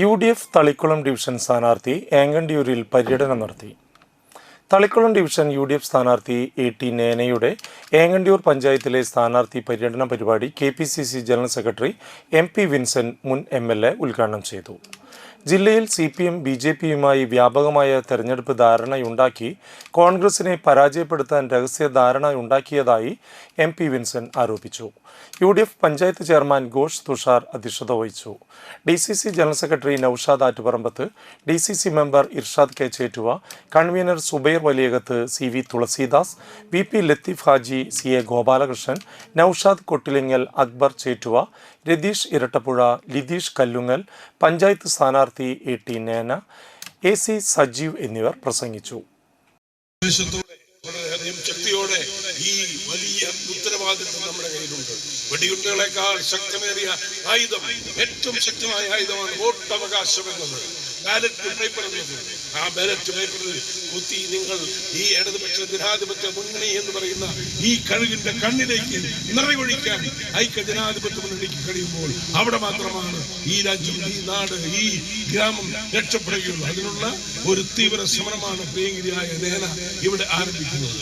UDF Thalikkulam division സ്ഥാനാർത്ഥി ഏങ്ങണ്ടിയൂരിൽ പര്യടനം നടത്തി. തളിക്കുളം ഡിവിഷൻ UDF സ്ഥാനാർത്ഥി AT നേനയുടെ ഏങ്ങണ്ടിയൂർ പഞ്ചായത്തിലെ സ്ഥാനാർത്ഥി പര്യടന പരിപാടി KPCC general secretary MP Vincent മുൻ MLA ഉദ്ഘാടനം ചെയ്തു. ജില്ലയിൽ CPM BJPയുമായി വ്യാപകമായ തെരഞ്ഞെടുപ്പ് ധാരണയുണ്ടാക്കി കോൺഗ്രസിനെ പരാജയപ്പെടുത്താൻ രഹസ്യ ധാരണയുണ്ടാക്കിയതായി MP വിൻസെന്റ് ആരോപിച്ചു. UDF പഞ്ചായത്ത് ചെയർമാൻ ഘോഷ് തുഷാർ അധ്യക്ഷത വഹിച്ചു. DCC general secretary Naushad Attuparambath, DCC member Irshad K Chettuva, convener Zubair Valiyakath, CV Thulasidas, VP Latheef Haji, CA Gopalakrishnan, Naushad Kottilingal, Akbar Chettuva, Ratheesh Irattapuzha, Litheesh Kallungal, panchayat സ്ഥാനാർത്ഥി AT നേന, AC സജീവ് എന്നിവർ പ്രസംഗിച്ചു. ശക്തിയോടെ ഈ വലിയ ഉത്തരവാദിത്വം നമ്മുടെ കയ്യിലുണ്ട്. വെടിയുണ്ടകളെക്കാൾ ശക്തമേറിയ ആയുധം, ഏറ്റവും ശക്തമായ ആയുധമാണ് വോട്ടവകാശം എന്നത്, ബാലറ്റ് പേപ്പർ എന്നത്. ആ ബാലറ്റ് പേപ്പറിൽ കുത്തി നിങ്ങൾ ഈ ഇടതുപക്ഷ ജനാധിപത്യ മുന്നണി എന്ന് പറയുന്ന ഈ കഴുകിന്റെ കണ്ണിലേക്ക് നിറയൊഴിക്കാൻ ഐക്യ ജനാധിപത്യ മുന്നണിക്ക് കഴിയുമ്പോൾ അവിടെ മാത്രമാണ് ഈ രാജ്യം, ഈ നാട്, ഈ ഗ്രാമം രക്ഷപ്പെടുകയുള്ളൂ. അതിനുള്ള ഒരു തീവ്ര ശ്രമമാണ് പ്രിയങ്കരിയായ നേന ഇവിടെ ആരംഭിക്കുന്നത്.